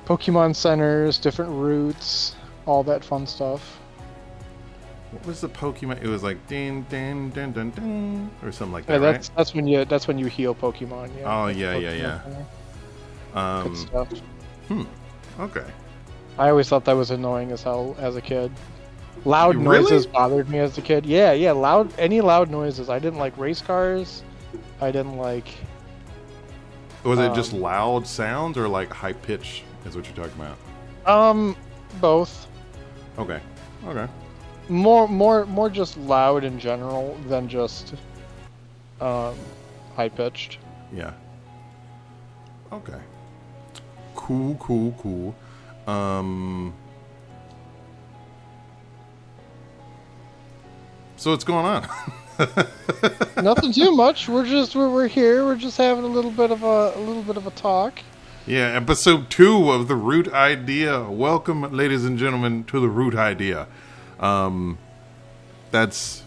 Pokemon centers, different routes, all that fun stuff. What was the Pokemon? It was like din din din din din or something like Yeah, that, right? that's when you heal Pokemon. Yeah. Oh That's yeah, yeah, Pokemon yeah. Center. Good stuff. Okay. I always thought that was annoying as hell as a kid. Loud Really? noises bothered me as a kid. Yeah, any loud noises. I didn't like race cars. I didn't like. Was it just loud sounds or like high pitch? Is what you're talking about? Both. Okay. Okay. More just loud in general than just high pitched. Yeah. Okay. Cool. So what's going on? Nothing too much. We're here. We're just having a little bit of a talk. Yeah, episode 2 of the Root Idea. Welcome, ladies and gentlemen, to the Root Idea. That's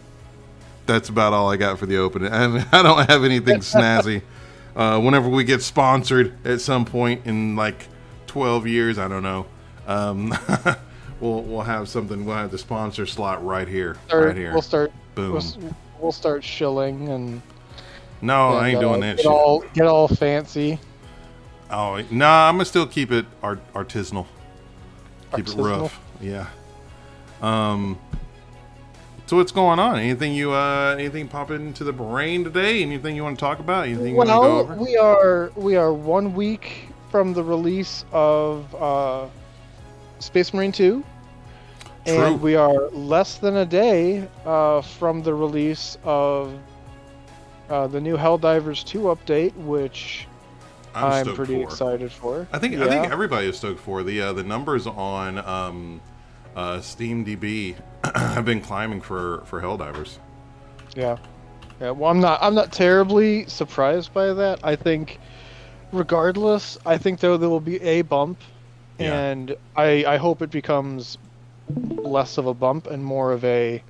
about all I got for the opening. I don't have anything snazzy. Whenever we get sponsored at some point in like 12 years, I don't know. We'll have something. We'll have the sponsor slot right here. Right here. We'll start. Boom. We'll start shilling and. No, I ain't doing that shit. Get all fancy. Oh, nah, I'm gonna still keep it artisanal. Keep it rough. Yeah. So what's going on? Anything pop into the brain today? Anything you want to talk about? Anything you want to go over? We are 1 week from the release of Space Marine 2. True. And we are less than a day from the release of the new Helldivers 2 update, which I'm pretty excited for. I think everybody is stoked for. The numbers on SteamDB have been climbing for Helldivers. Yeah. Well, I'm not terribly surprised by that. I think, regardless, there will be a bump, and I hope it becomes less of a bump and more of a,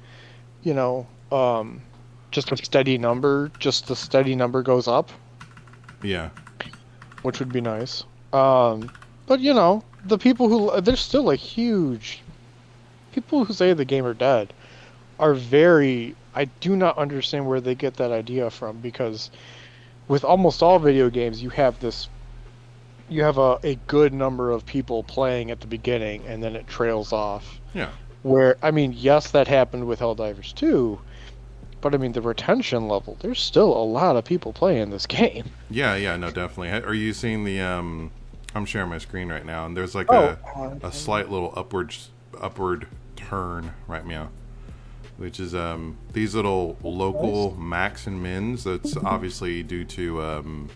just a steady number. Just the steady number goes up. Yeah. Which would be nice. But the people there's still like huge people who say the game are dead are very. I do not understand where they get that idea from, because with almost all video games you have a good number of people playing at the beginning and then it trails off. Yeah. Where, yes, that happened with Helldivers 2, but the retention level, there's still a lot of people playing this game. Yeah, no, definitely. Are you seeing the I'm sharing my screen right now, and there's like a slight little upward turn right now, which is these little local max and mins. That's obviously due to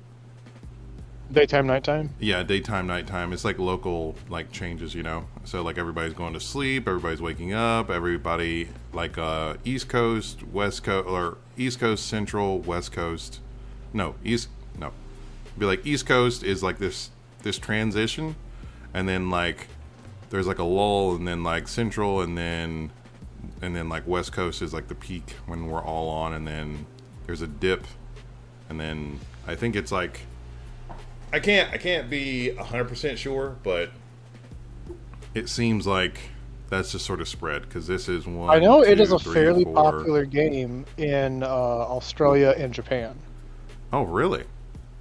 daytime, nighttime. Yeah, daytime, nighttime. It's like local changes, So like everybody's going to sleep, everybody's waking up, everybody like East Coast, West Coast, or East Coast, Central, West Coast. It'd be like East Coast is like this transition, and then like there's like a lull, and then like Central, and then like West Coast is like the peak when we're all on, and then there's a dip, and then I think it's like I can't be 100% sure, but it seems like that's just sort of spread, because this is one. I know 2, it is a 3, fairly 4. popular game in Australia and Japan. Oh, really?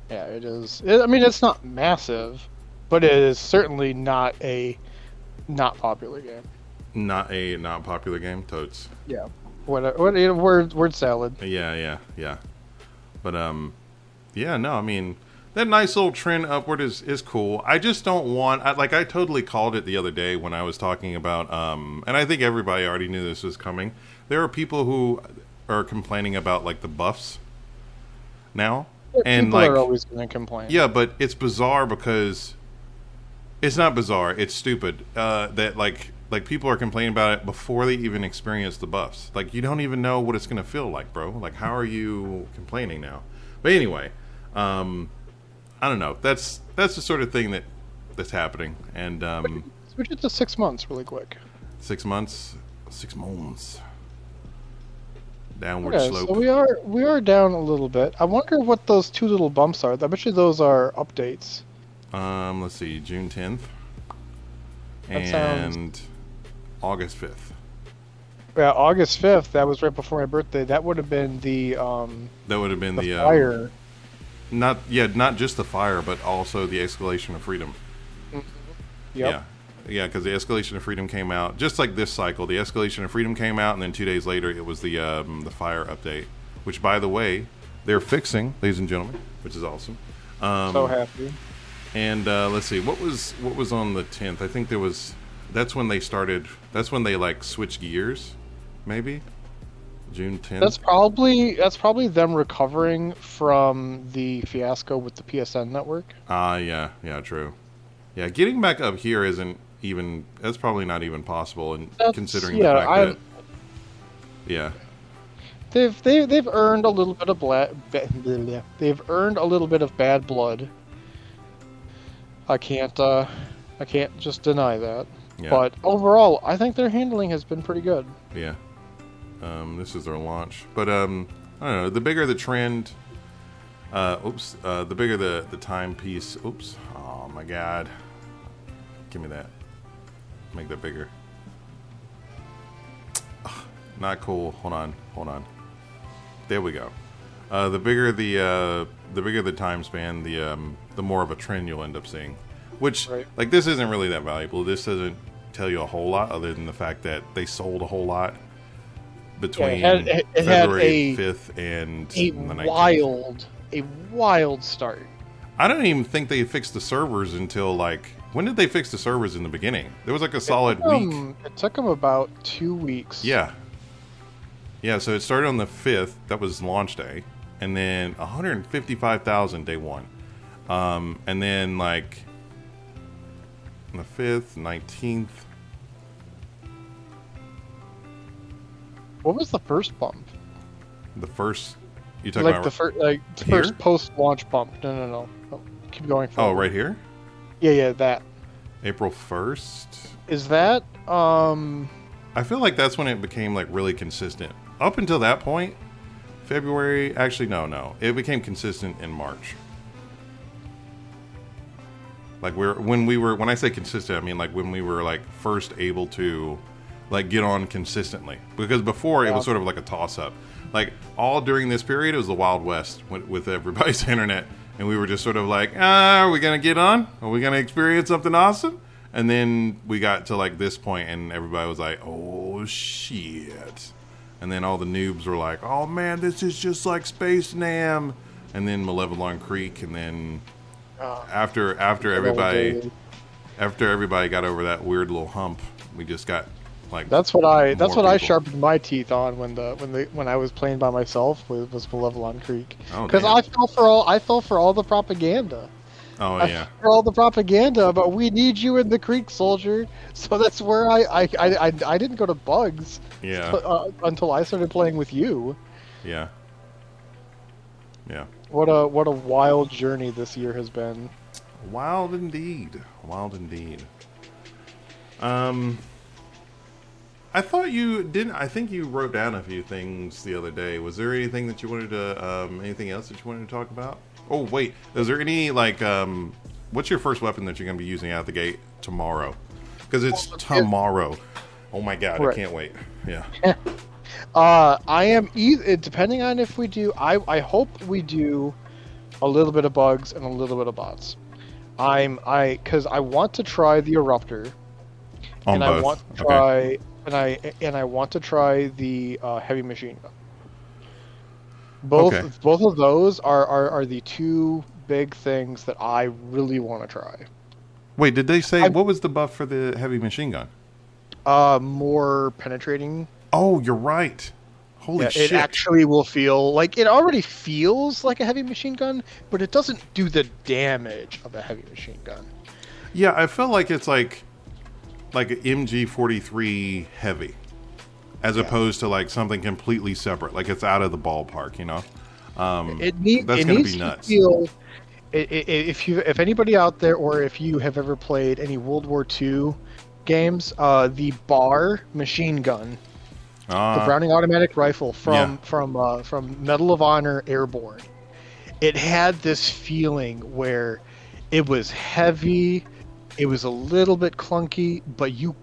Yeah, it is. It's not massive, but it is certainly not a not popular game. Not a not popular game, totes. Yeah. Word salad. Yeah. But yeah, no, that nice little trend upward is cool. I just don't want... I totally called it the other day when I was talking about... and I think everybody already knew this was coming. There are people who are complaining about, the buffs now. And people are always going to complain. Yeah, but it's bizarre because... It's not bizarre. It's stupid. That, people are complaining about it before they even experience the buffs. You don't even know what it's going to feel like, bro. How are you complaining now? But anyway... I don't know. That's the sort of thing that's happening. And switch it to 6 months really quick. 6 months. 6 months. Downward slope. So we are down a little bit. I wonder what those 2 little bumps are. I bet you those are updates. Let's see. June 10th. That and sounds... August 5th. Yeah, August 5th, that was right before my birthday. That would have been the That would have been the fire. not just the fire, but also the Escalation of Freedom. Yep. Yeah, because the Escalation of Freedom came out just like this cycle. The Escalation of Freedom came out, and then 2 days later, it was the fire update. Which, by the way, they're fixing, ladies and gentlemen, which is awesome. So happy. And let's see, what was on the 10th? I think there was. That's when they started. That's when they like switched gears. Maybe June 10th. That's probably them recovering from the fiasco with the PSN network. Yeah, true. Yeah, getting back up here isn't even. That's probably not even possible, and considering the fact that. Yeah. They've earned a little bit of they've earned a little bit of bad blood. I can't just deny that. Yeah. But overall, I think their handling has been pretty good. Yeah. This is their launch, but I don't know. The bigger the trend, the bigger the timepiece. Oops. Oh my God. Give me that. Make that bigger. Ugh, not cool. Hold on. There we go. The bigger the time span, the more of a trend you'll end up seeing. Which, like, this isn't really that valuable. This doesn't tell you a whole lot, other than the fact that they sold a whole lot between February 5th and the 19th. A wild start. I don't even think they fixed the servers until, like, when did they fix the servers in the beginning? There was like a solid week. It took them about 2 weeks. Yeah. Yeah, so it started on the 5th. That was launch day. And then 155,000 day one. And then, like, on the 5th, 19th. What was the first bump? The first... You talking about... the first post-launch bump. No. Oh, keep going forward. Oh, right here? Yeah, that. April 1st? Is that, I feel like that's when it became, like, really consistent. Up until that point, February... Actually, no. It became consistent in March. Like, when I say consistent, I mean, like, when we were, like, first able to, like, get on consistently. Because before, it was sort of like a toss-up. Like, all during this period, it was the Wild West with everybody's internet. And we were just sort of like, are we going to get on? Are we going to experience something awesome? And then we got to, like, this point, and everybody was like, oh, shit. And then all the noobs were like, oh, man, this is just like Space Nam. And then Malevelon Creek, and then... After everybody got over that weird little hump, we just got like that's what I sharpened my teeth on when I was playing by myself was Malevelon Creek, because I fell for all the propaganda. Oh I yeah, fell for all the propaganda, but we need you in the creek, soldier. So that's where I didn't go to bugs. Yeah. Until I started playing with you. Yeah. Yeah. What a wild journey this year has been. Wild indeed. I thought you didn't. I think you wrote down a few things the other day. Was there anything that you wanted to? Anything else that you wanted to talk about? Oh wait, is there any like? What's your first weapon that you're going to be using out the gate tomorrow? Because it's tomorrow. Oh my god, I can't wait. Yeah. I am depending on if we do. I hope we do a little bit of bugs and a little bit of bots. Because I want to try the Eruptor, On and both. I want to try I want to try the heavy machine gun. Both of those are the two big things that I really want to try. Wait, did they say what was the buff for the heavy machine gun? More penetrating. Oh, you're right. Holy shit. It actually will feel like it already feels like a heavy machine gun, but it doesn't do the damage of a heavy machine gun. Yeah, I feel like it's like an MG43 heavy, as opposed to like something completely separate. Like it's out of the ballpark, you know. That's gonna be nuts. If anybody out there, or if you have ever played any World War II games, the BAR machine gun. The Browning automatic rifle from Medal of Honor Airborne. It had this feeling where it was heavy, It was a little bit clunky, but you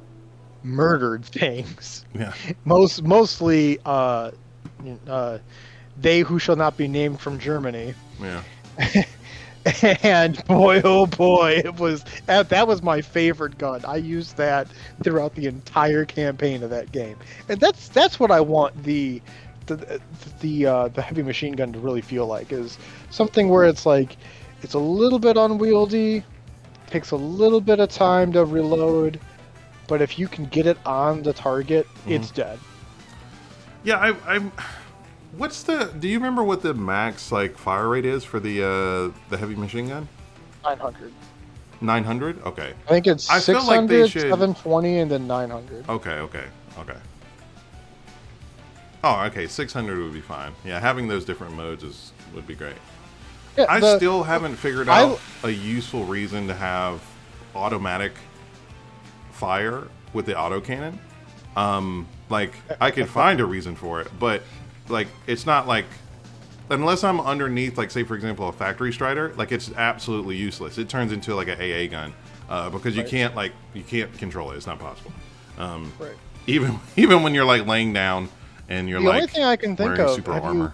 murdered things. Yeah. Mostly, they who shall not be named from Germany. Yeah. And boy, oh boy, that was my favorite gun. I used that throughout the entire campaign of that game, and that's what I want the heavy machine gun to really feel like, is something where it's like it's a little bit unwieldy, takes a little bit of time to reload, but if you can get it on the target, it's dead. Yeah, I'm. Do you remember what the max like fire rate is for the heavy machine gun? 900. 900? Okay. I think it's I 600, feel like they should... 720, and then 900. Okay. Oh, okay. 600 would be fine. Yeah, having those different modes would be great. Yeah, I still haven't figured out a useful reason to have automatic fire with the autocannon. Like, I could find a reason for it, but like, it's not like, unless I'm underneath, like, say for example, a factory strider, like, it's absolutely useless. It turns into like an AA gun, because you can't control it. It's not possible. Right. Even when you're like laying down and you're the like only thing I can think of, super armor.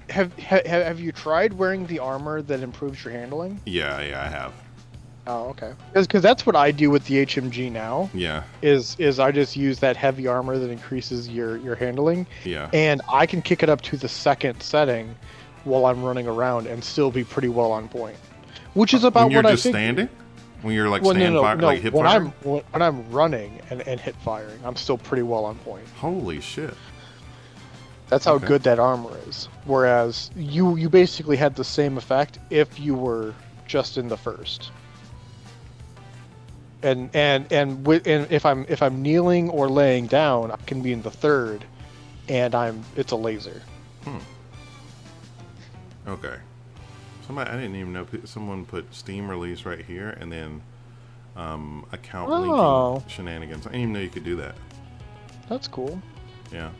Have you tried wearing the armor that improves your handling? Yeah, I have. Oh, okay. Because that's what I do with the HMG now. Yeah. Is I just use that heavy armor that increases your handling. Yeah. And I can kick it up to the second setting while I'm running around and still be pretty well on point. Which is about what I think. When you're just standing? When you're like hip firing? when I'm running and hip firing, I'm still pretty well on point. Holy shit. That's how good that armor is. Whereas you basically had the same effect if you were just in the first. And if I'm kneeling or laying down, I can be in the third, and it's a laser. Okay. I didn't even know someone put Steam release right here, and then account linking shenanigans. I didn't even know you could do that. That's cool. Yeah.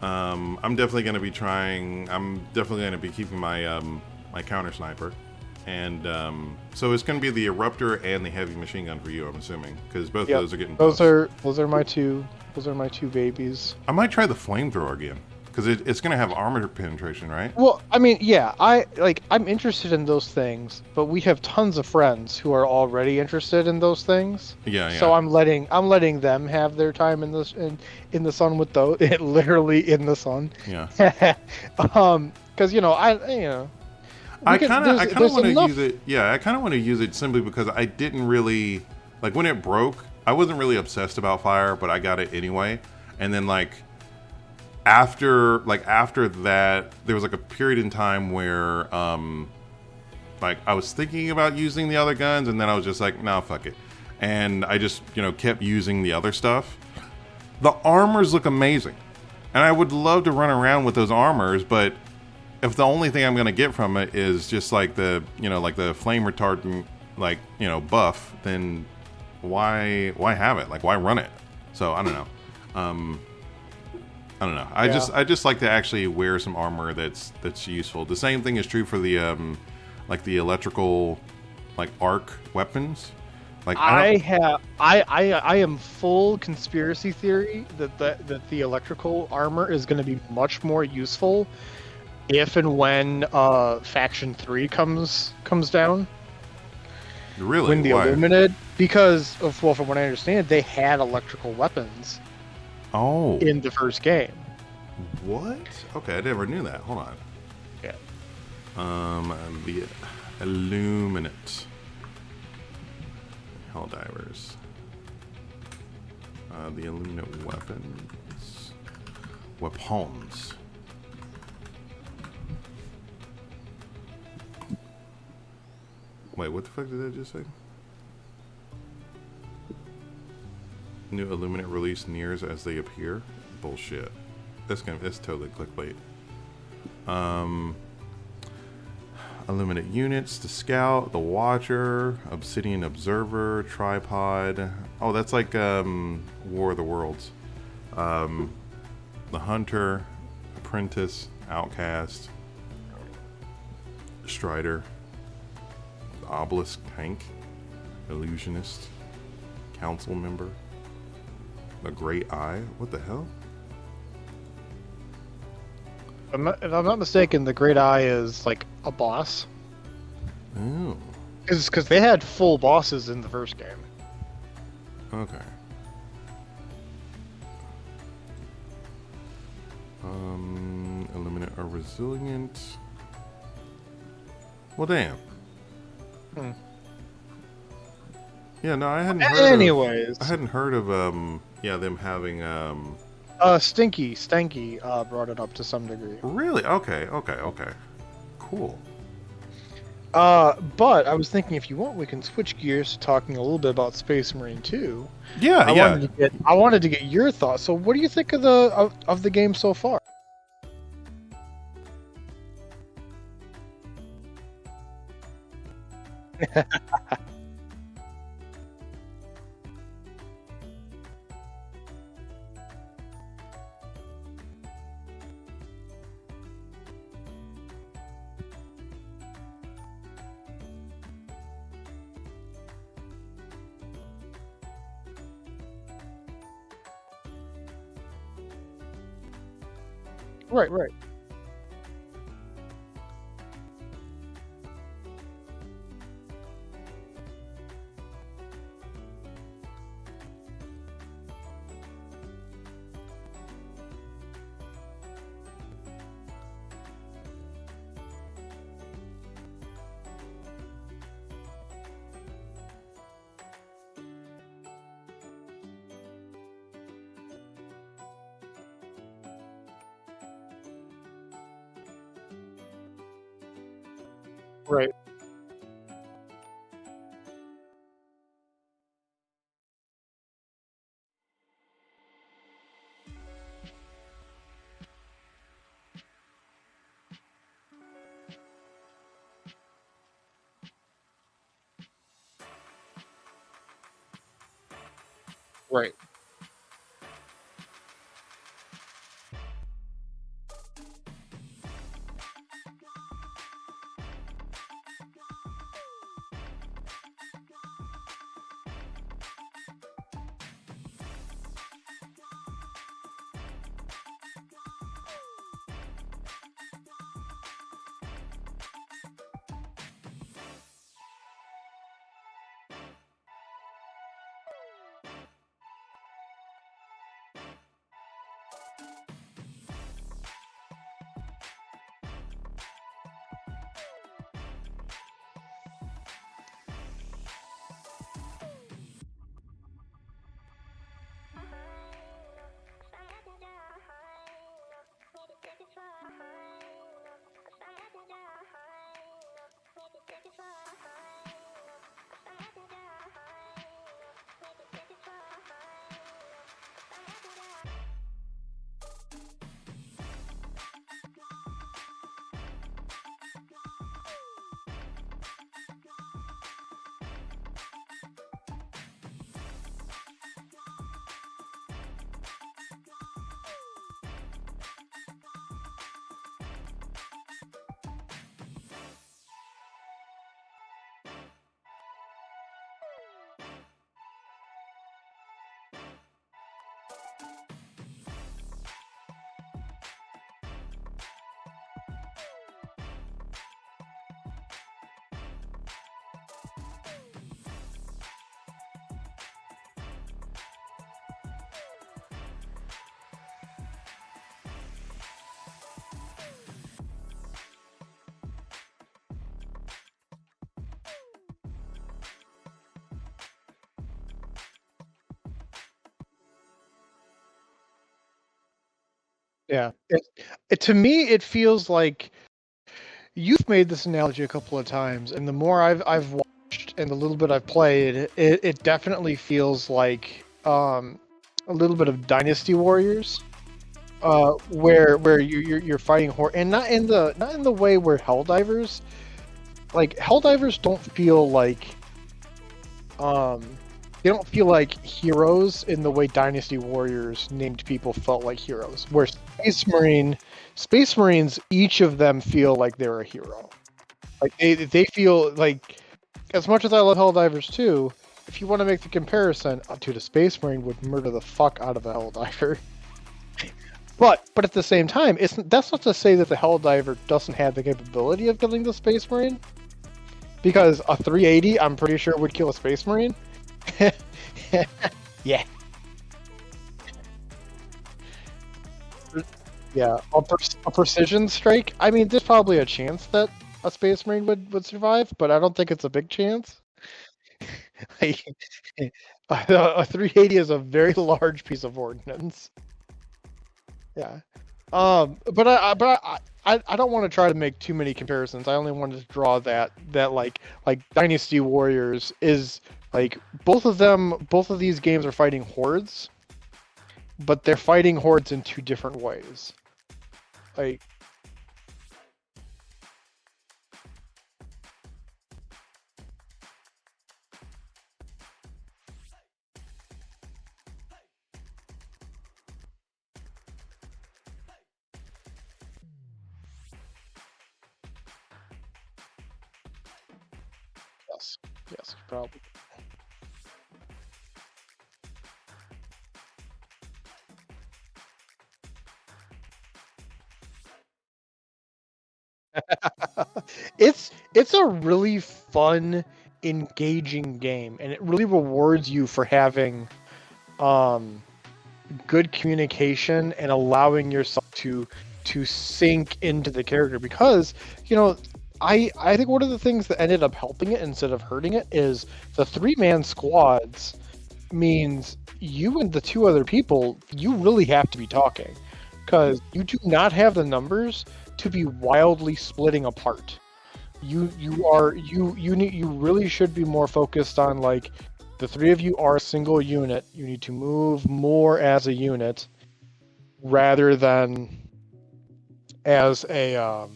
I'm definitely going to be trying. I'm definitely going to be keeping my my counter sniper. And so it's going to be the eruptor and the heavy machine gun for you, I'm assuming, because both of those are getting those are my two babies. I might try the flamethrower again, because it's going to have armor penetration, right? Well, I mean, yeah, I'm interested in those things, but we have tons of friends who are already interested in those things. Yeah. So I'm letting them have their time in the sun with those, literally in the sun. Yeah. Because I kind of want to use it. Yeah, I kind of want to use it simply because I didn't really like when it broke. I wasn't really obsessed about fire, but I got it anyway. And then after that, there was like a period in time where like I was thinking about using the other guns, and then I was just like, no, fuck it. And I just kept using the other stuff. The armors look amazing, and I would love to run around with those armors, but if the only thing I'm going to get from it is just like the the flame retardant buff, then why have it? Like, why run it? So I don't know. I don't know. I just like to actually wear some armor that's useful. The same thing is true for the the electrical arc weapons. I am full conspiracy theory that the electrical armor is going to be much more useful if and when Faction 3 comes down. Really? When the Why? Illuminated, because from what I understand, they had electrical weapons. Oh. In the first game. What? Okay, I never knew that. Hold on. Yeah. The Illuminate Helldivers. The Illuminate weapons. Weapons. Wait, what the fuck did I just say? New Illuminate release nears as they appear. Bullshit. That's totally clickbait. Illuminate units, the Scout, the Watcher, Obsidian Observer, Tripod. Oh, that's like War of the Worlds. The Hunter, Apprentice, Outcast, Strider, the Obelisk Tank, illusionist, council member, a great eye. What the hell? If I'm not mistaken, the Great Eye is like a boss. Oh, Because they had full bosses in the first game. okay. Eliminate a resilient. Well, damn. Yeah, no, I hadn't heard. Anyways, I hadn't heard of them having Stanky brought it up to some degree. Really? Okay. Cool. But I was thinking, if you want, we can switch gears to talking a little bit about Space Marine 2. Yeah, I wanted to get your thoughts. So, what do you think of the game so far? Right. Right. Right. Yeah. To me, it feels like you've made this analogy a couple of times, and the more I've watched and the little bit I've played, it definitely feels like a little bit of Dynasty Warriors, where you're fighting and not in the way where Helldivers, like Helldivers don't feel like they don't feel like heroes in the way Dynasty Warriors named people felt like heroes. Where Space Marines, each of them feel like they're a hero. Like they feel like as much as I love Helldivers too, if you want to make the comparison, dude, a Space Marine would murder the fuck out of a Helldiver. But at the same time, that's not to say that the Helldiver doesn't have the capability of killing the Space Marine, because a 380, I'm pretty sure, would kill a Space Marine. Yeah. Yeah, a precision strike. I mean, there's probably a chance that a Space Marine would survive, but I don't think it's a big chance. Like, a 380 is a very large piece of ordnance. Yeah. But I don't want to try to make too many comparisons. I only wanted to draw that like Dynasty Warriors is like both of these games are fighting hordes, but they're fighting hordes in two different ways. Like, yes, yes, probably. It's a really fun, engaging game, and it really rewards you for having um good communication and allowing yourself to sink into the character, because I think one of the things that ended up helping it instead of hurting it is the 3-man squads means you and the two other people, you really have to be talking, because you do not have the numbers to be wildly splitting apart. You really should be more focused on, like, the three of you are a single unit. You need to move more as a unit rather than as a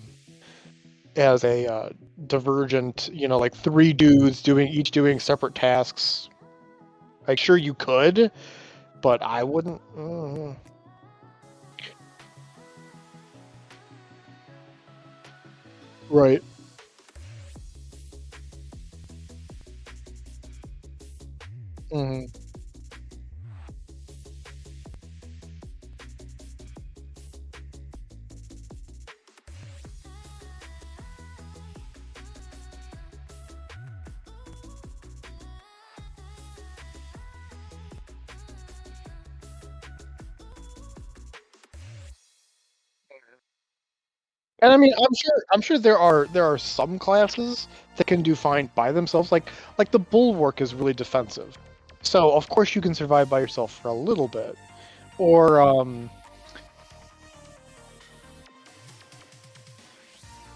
divergent, like three dudes doing separate tasks. Like, sure, you could, but I wouldn't. Right. Mhm. And I mean, I'm sure there are some classes that can do fine by themselves. Like the bulwark is really defensive, so of course you can survive by yourself for a little bit. Or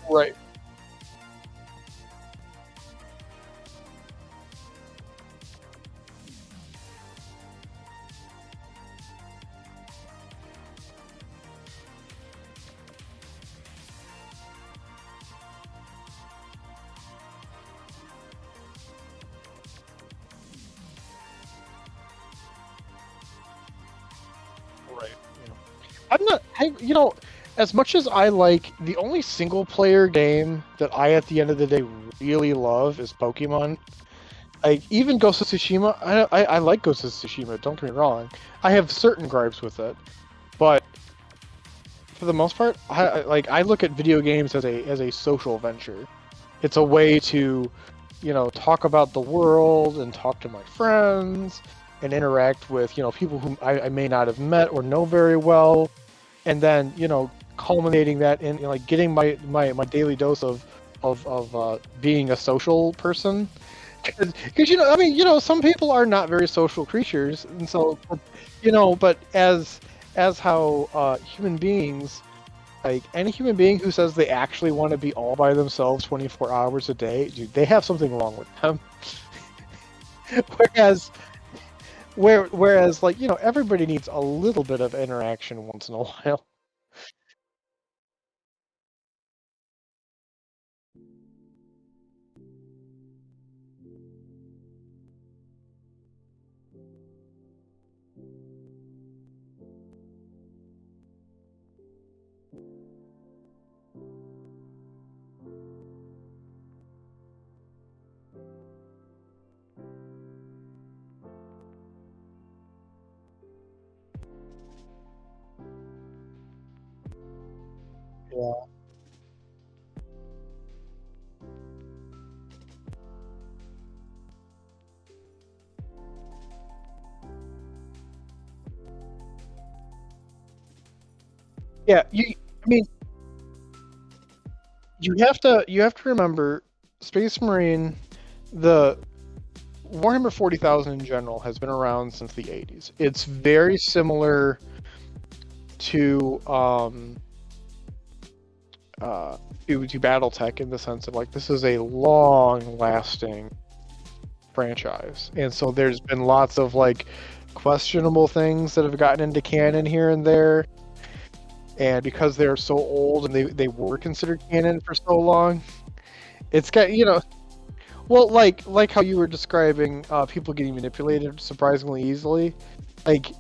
right, right. Yeah. I'm not. As much as I like, the only single player game that I, at the end of the day, really love is Pokemon. Like, even Ghost of Tsushima, I like Ghost of Tsushima. Don't get me wrong. I have certain gripes with it, but for the most part, I look at video games as a social venture. It's a way to, talk about the world and talk to my friends and interact with, people whom I may not have met or know very well, and then, culminating that in, like, getting my daily dose of being a social person. Because, I mean, some people are not very social creatures, and so, but as how human beings, like, any human being who says they actually want to be all by themselves 24 hours a day, dude, they have something wrong with them. whereas whereas, like, everybody needs a little bit of interaction once in a while. Yeah. Yeah, I mean, you have to remember, Space Marine, the Warhammer 40,000 in general has been around since the 80s. It's very similar to uh, to BattleTech in the sense of like this is a long-lasting franchise, and so there's been lots of like questionable things that have gotten into canon here and there, and because they're so old and they were considered canon for so long, it's got well like how you were describing people getting manipulated surprisingly easily, like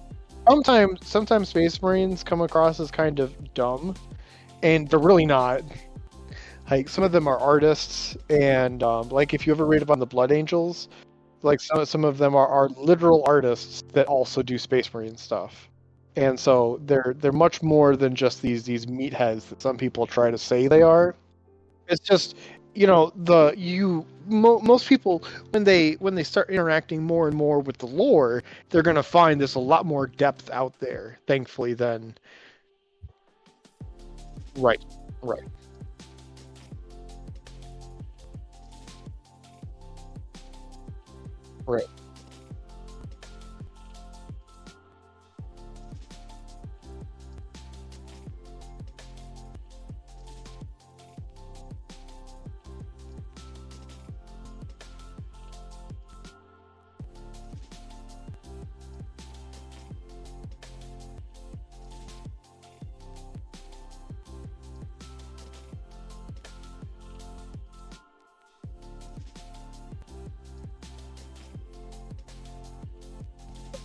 sometimes Space Marines come across as kind of dumb, and they're really not. Like some of them are artists, and like if you ever read about the Blood Angels, like some of them are literal artists that also do Space Marine stuff, and so they're much more than just these meatheads that some people try to say they are. It's just most people when they start interacting more and more with the lore, they're gonna find there's a lot more depth out there, thankfully. Than right, right, right.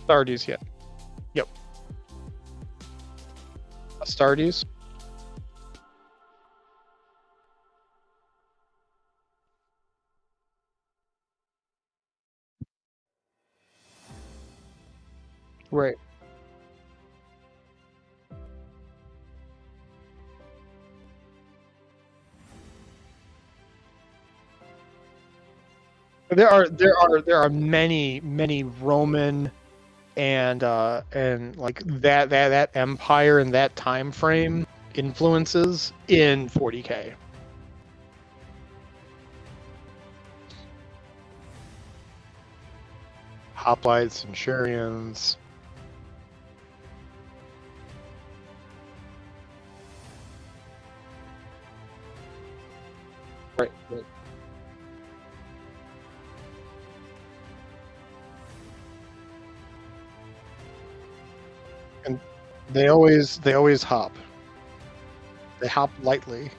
Astartes, yeah, yep, Astartes. Right. There are many Roman and like that empire and that time frame influences in 40K. Hoplites, Centurions. Right, right. And they always hop. They hop lightly.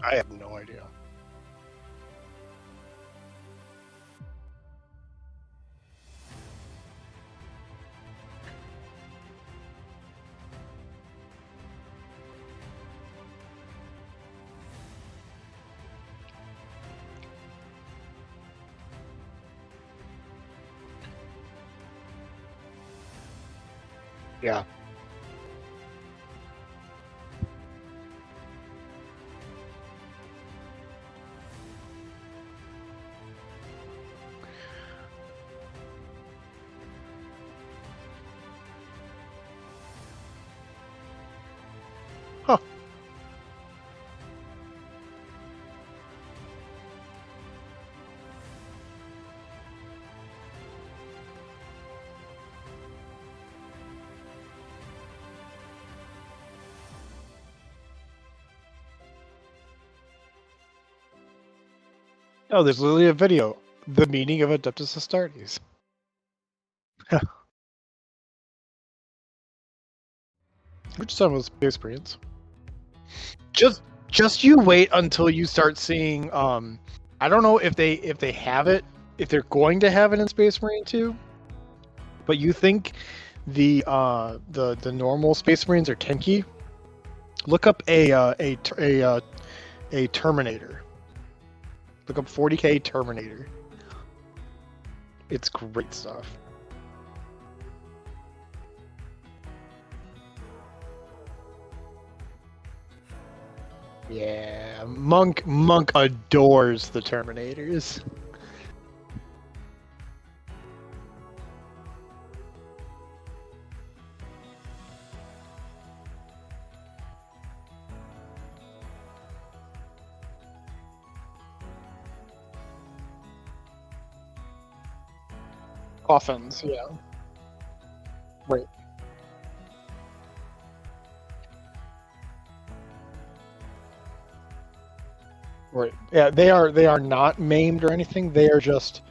I have no idea. Yeah. Huh. Oh, there's literally a video. The meaning of Adeptus Astartes. Which some was experience. Just you wait until you start seeing. I don't know if they have it, if they're going to have it in Space Marine 2, but you think the normal Space Marines are tanky? Look up a Terminator. Look up 40K Terminator. It's great stuff. Yeah, Monk adores the Terminators. Coffins, yeah. Right. Right. Yeah, they are not maimed or anything. They are just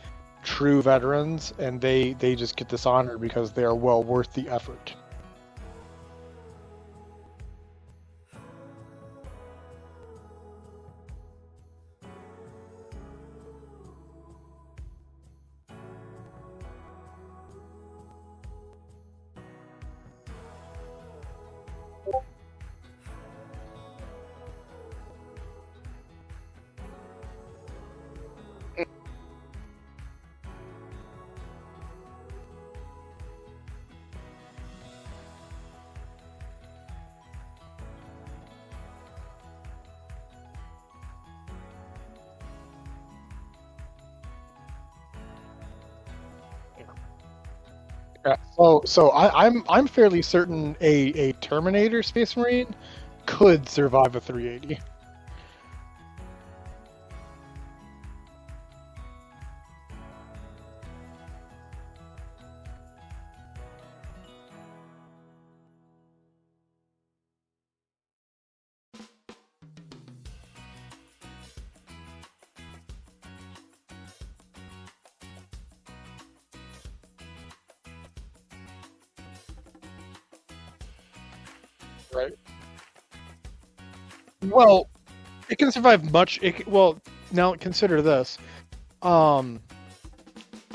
true veterans, and they just get this honor because they are well worth the effort. Yeah. So I'm fairly certain a Terminator Space Marine could survive a 380. Right. Well, it can survive much. Well, now consider this. Um,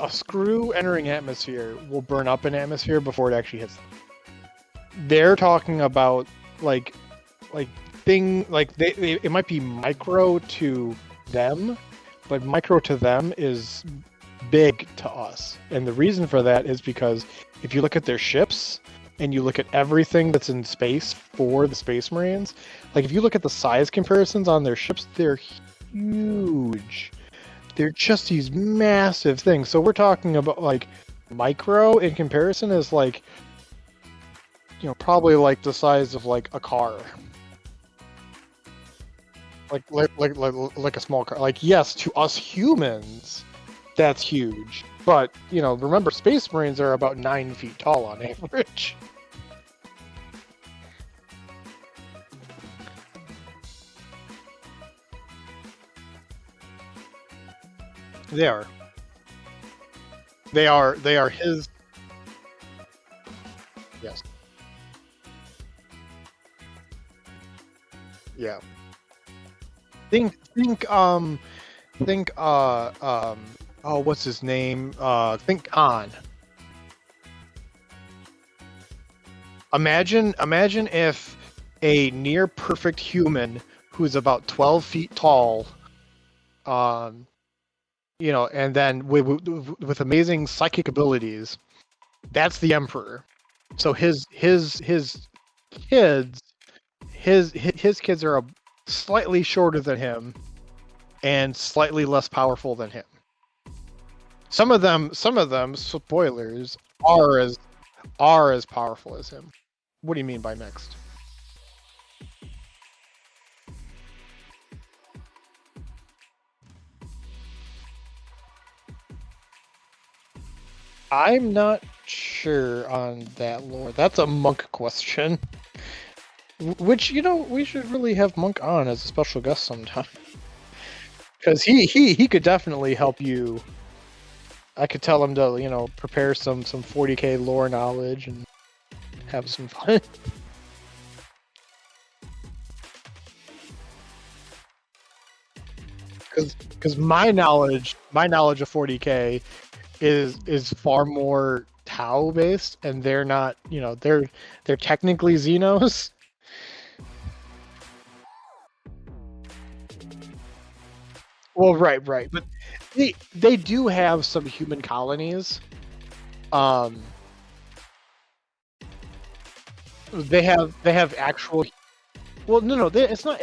a screw entering atmosphere will burn up an atmosphere before it actually hits them. They're talking about like they it might be micro to them, but micro to them is big to us. And the reason for that is because if you look at their ships and you look at everything that's in space for the Space Marines, like if you look at the size comparisons on their ships, they're huge. They're just these massive things. So we're talking about like micro in comparison is like, you know, probably like the size of like a car. Like a small car. Like, yes, to us humans, that's huge. But, you know, remember, Space Marines are about 9 feet tall on average. They are. They are his. Yes. Yeah. Think oh, what's his name? Think Khan. Imagine if a near perfect human who's about 12 feet tall, um, you know, and then with amazing psychic abilities, that's the Emperor. So his kids, his kids are slightly shorter than him and slightly less powerful than him. Some of them, spoilers, are as powerful as him. What do you mean by mixed? I'm not sure on that lore. That's a Monk question. Which, you know, we should really have Monk on as a special guest sometime. Because he could definitely help you. I could tell him to prepare some 40k lore knowledge and have some fun. Because my knowledge of 40k is far more Tau based, and they're not. They're technically Xenos. Well, right, but they do have some human colonies. They have actual. Well, no, it's not.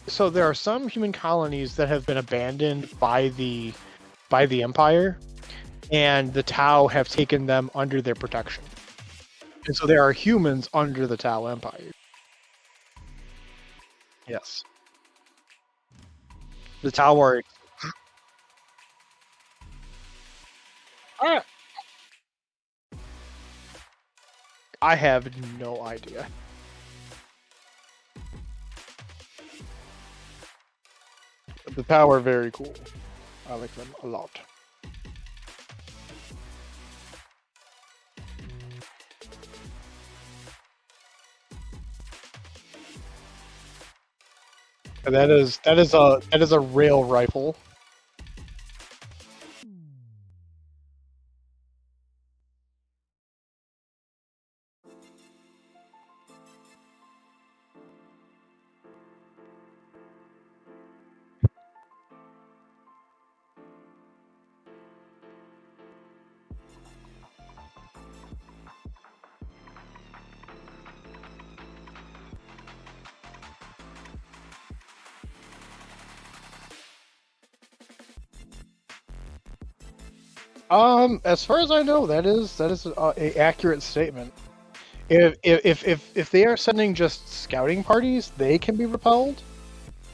So there are some human colonies that have been abandoned by the Empire, and the Tau have taken them under their protection. And so there are humans under the Tau Empire. Yes. The Tau are. I have no idea. The Tau are very cool. I like them a lot. And that is a rail rifle. As far as I know, that is a accurate statement. If they are sending just scouting parties, they can be repelled.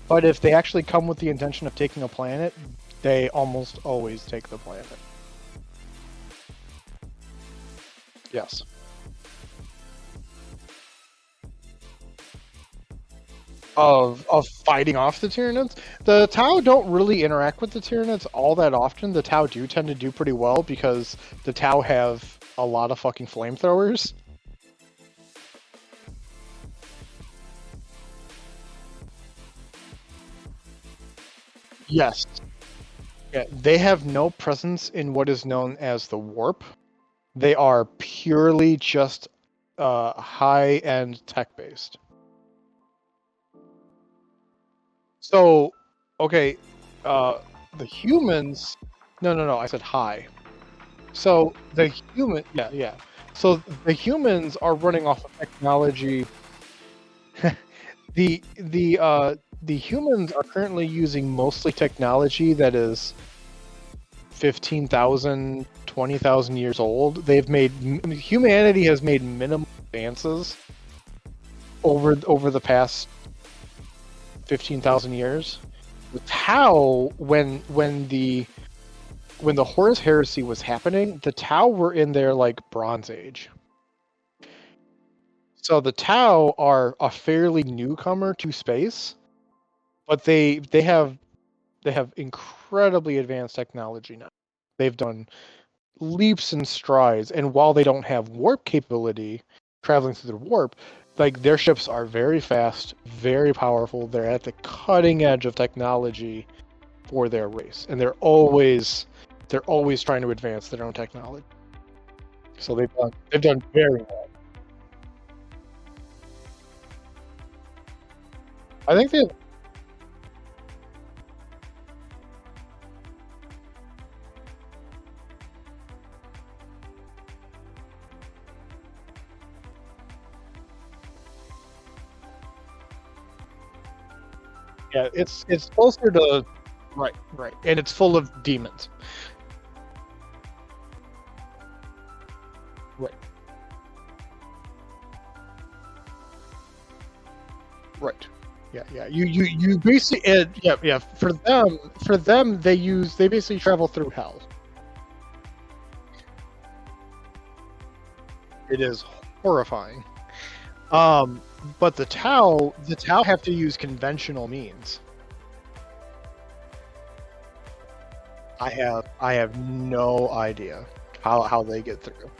But if they actually come with the intention of taking a planet, they almost always take the planet. Yes. Of fighting off the Tyranids. The Tau don't really interact with the Tyranids all that often. The Tau do tend to do pretty well because the Tau have a lot of fucking flamethrowers. Yes. Yeah, they have no presence in what is known as the warp. They are purely just high-end tech-based. So, okay, the humans. No. I said high. So the yeah. So the humans are running off of technology. The humans are currently using mostly technology that is 15,000, 20,000 years old. Humanity has made minimal advances over the past 15,000 years. The Tau, when the Horus Heresy was happening, the Tau were in their Bronze Age. So the Tau are a fairly newcomer to space, but they have incredibly advanced technology now. They've done leaps and strides, and while they don't have warp capability, traveling through the warp, their ships are very fast, very powerful. They're at the cutting edge of technology for their race, and they're always trying to advance their own technology. So they've done very well. I think they. Yeah, it's closer to right, and it's full of demons. Right. Right. Yeah. You basically yeah. For them they basically travel through hell. It is horrifying. But the Tau have to use conventional means. I have no idea how they get through.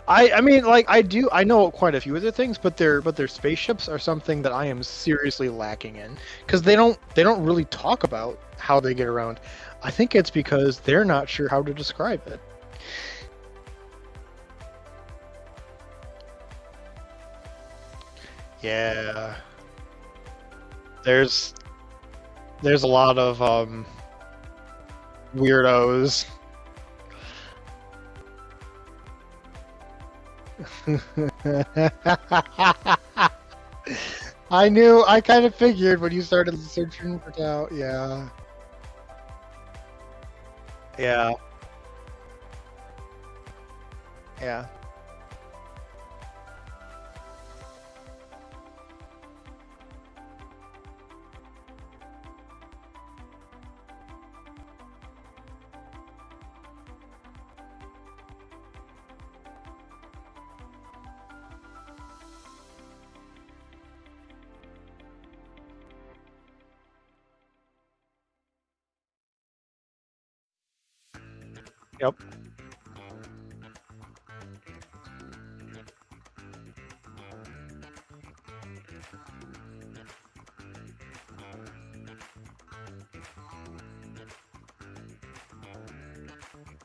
I mean, like, I know quite a few other things, but their spaceships are something that I am seriously lacking in, because they don't really talk about how they get around. I think it's because they're not sure how to describe it. Yeah, there's there's a lot of weirdos. I knew. I kind of figured when you started searching for Tao. Yeah, yeah, yeah. Yep.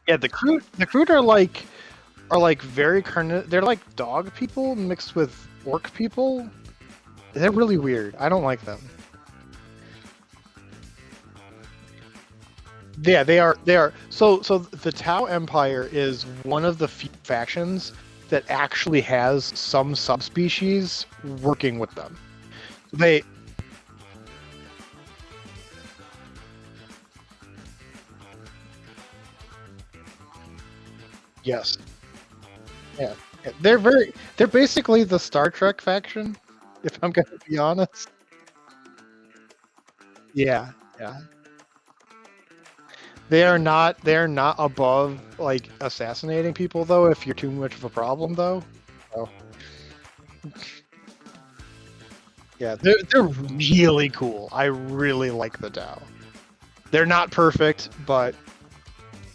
Yeah, the crude are like very they're like dog people mixed with orc people. They're really weird. I don't like them. Yeah, they are. So the Tau Empire is one of the few factions that actually has some subspecies working with them. They Yes. Yeah. Yeah. They're basically the Star Trek faction, if I'm gonna be honest. Yeah. Yeah. They are not above like assassinating people though if you're too much of a problem though. So yeah, they're really cool. I really like the Tau. They're not perfect, but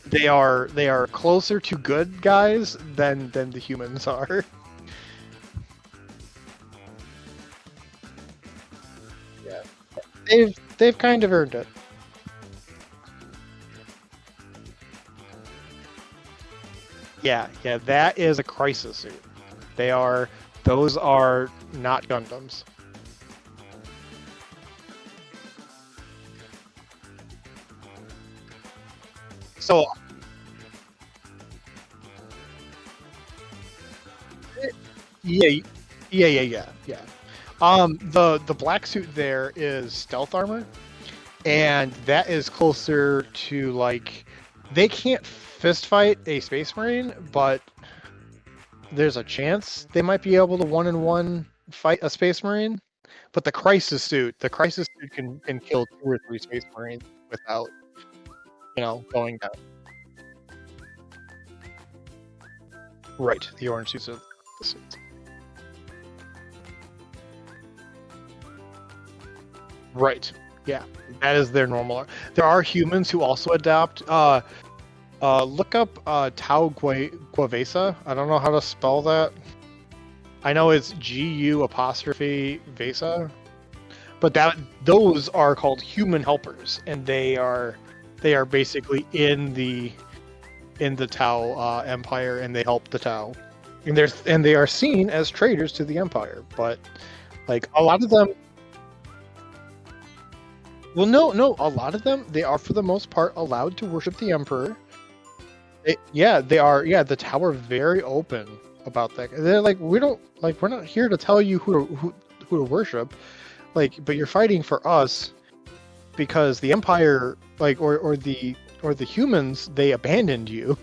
they are closer to good guys than the humans are. Yeah. They've kind of earned it. Yeah, yeah, that is a crisis suit. Those are not Gundams. So yeah, yeah. The black suit there is stealth armor, and that is closer to like they can't fist fight a space marine, but there's a chance they might be able to one-on-one fight a space marine. But the crisis suit can kill 2 or 3 space marines without going down. Right, the orange suits are the suits. Right. Yeah, that is their normal. There are humans who also adapt. Look up Tau Guavesa. I don't know how to spell that. I know it's GU apostrophe Vesa, but those are called human helpers, and they are basically in the Tau Empire, and they help the Tau, and they are seen as traitors to the Empire. But like a lot of them, well, no, a lot of them they are for the most part allowed to worship the Emperor. Yeah, they are. Yeah, the Tau are very open about that. They're like, we're not here to tell you who to worship, like, but you're fighting for us because the Empire, like, or the humans, they abandoned you.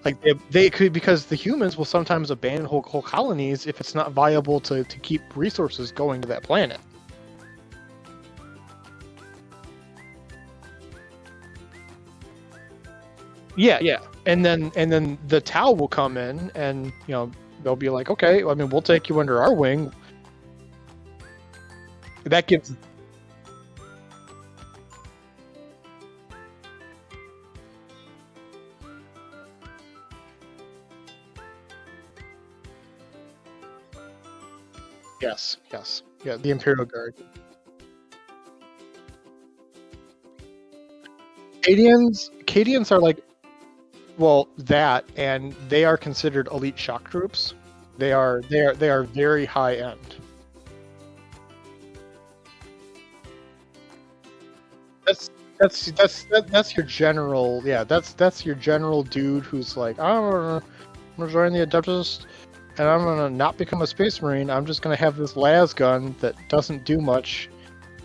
Like they could, because the humans will sometimes abandon whole colonies if it's not viable to keep resources going to that planet. Yeah, yeah. And then the Tau will come in, and they'll be like, okay, I mean, we'll take you under our wing. That gives Yes, yeah, the Imperial Guard. Cadians are like, well, that, and they are considered elite shock troops. They are very high end. That's that's your general. Yeah, that's your general dude who's like, I'm gonna join the Adeptus, and I'm gonna not become a Space Marine. I'm just gonna have this las gun that doesn't do much,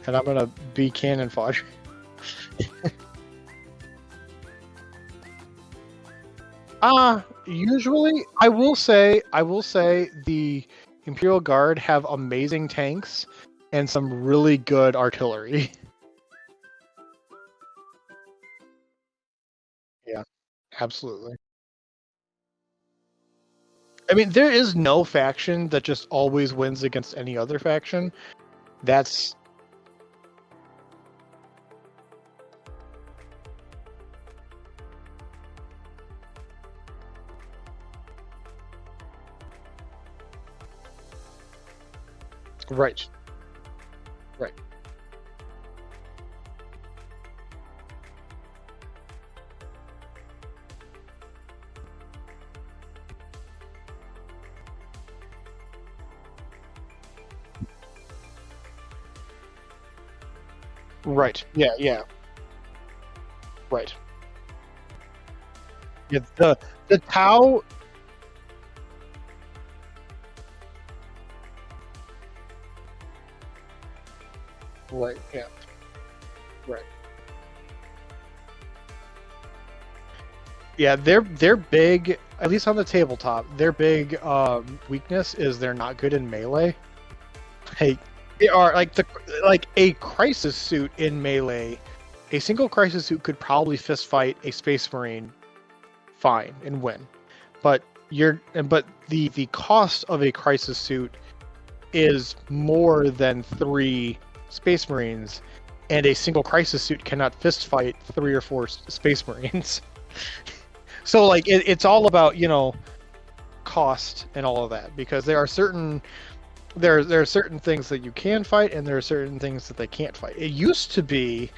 and I'm gonna be cannon fodder. Usually, I will say the Imperial Guard have amazing tanks and some really good artillery. Yeah, absolutely. I mean, there is no faction that just always wins against any other faction. That's right. Right. Right. Yeah, yeah. Right. Yeah, the Tau. Right. Yeah. Right. Yeah, they're big. At least on the tabletop, their big weakness is they're not good in melee. Hey, they are like a crisis suit in melee. A single crisis suit could probably fist fight a Space Marine fine and win, but the cost of a crisis suit is more than 3 Space Marines, and a single crisis suit cannot fist fight 3 or 4 Space Marines. So like it's all about cost and all of that, because there are certain things that you can fight and there are certain things that they can't fight. It used to be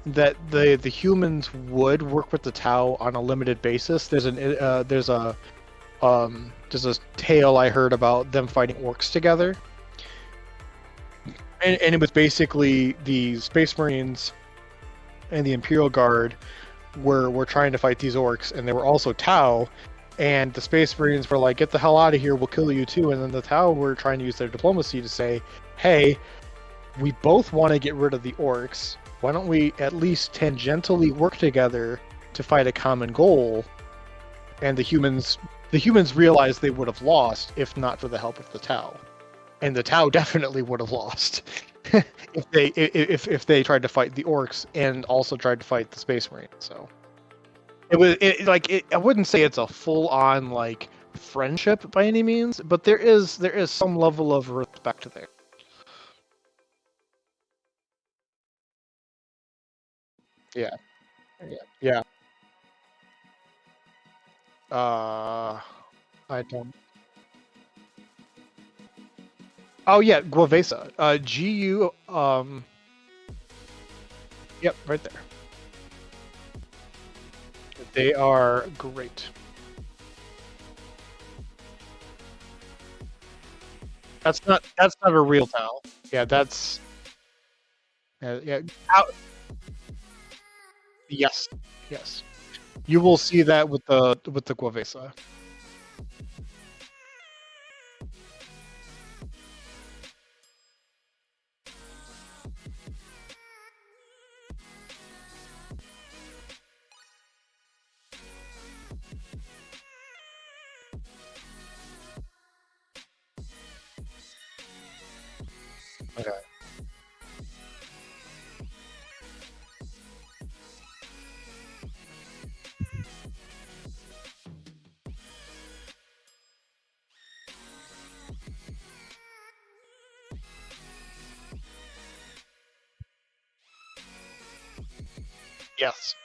that the humans would work with the Tau on a limited basis. There's a tale I heard about them fighting orcs together, and it was basically the Space Marines and the Imperial Guard were trying to fight these orcs, and they were also Tau, and the Space Marines were like, "Get the hell out of here! We'll kill you too." And then the Tau were trying to use their diplomacy to say, "Hey, we both want to get rid of the orcs. Why don't we at least tangentially work together to fight a common goal?" And the humans realized they would have lost if not for the help of the Tau, and the Tau definitely would have lost if they tried to fight the orcs and also tried to fight the Space Marines. So I wouldn't say it's a full on like friendship by any means, but there is some level of respect there. Yeah, yeah. I don't. Oh yeah, Guavesa. GU. Yep, right there. They are great. That's not a real towel. Yeah, that's yeah. Yes, yes. You will see that with the Guavesa. Okay. Yes.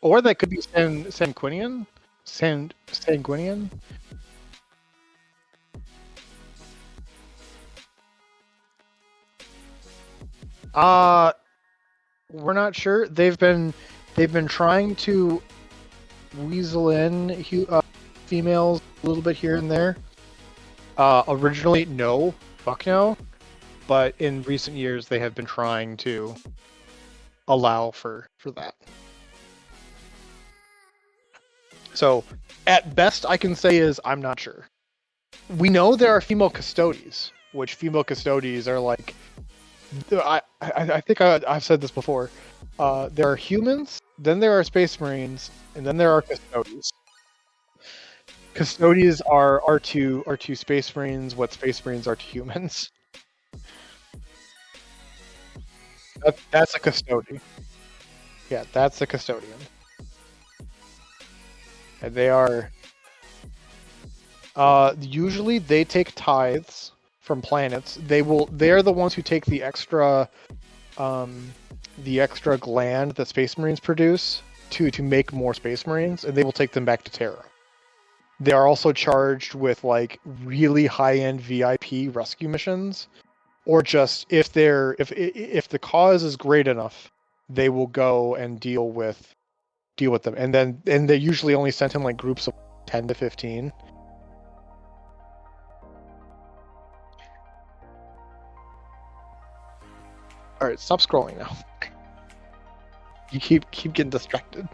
Or that could be Sanguinian. Sanguinian. Uh, we're not sure. They've been trying to weasel in females a little bit here and there. Originally, no, fuck no. But in recent years, they have been trying to allow for that. So, at best, I can say is I'm not sure. We know there are female custodies, which female custodies are like. I think I've said this before. There are humans, then there are space marines, and then there are custodies. Custodies are to space marines what space marines are to humans. That's a custodian. Yeah, that's a custodian. And they are usually they take tithes from planets. They're the ones who take the extra gland that space marines produce to make more space marines, and they will take them back to Terra. They are also charged with like really high-end VIP rescue missions, or just if the cause is great enough, they will go and deal with them, and they usually only sent in like groups of 10 to 15. All right, stop scrolling now. You keep getting distracted.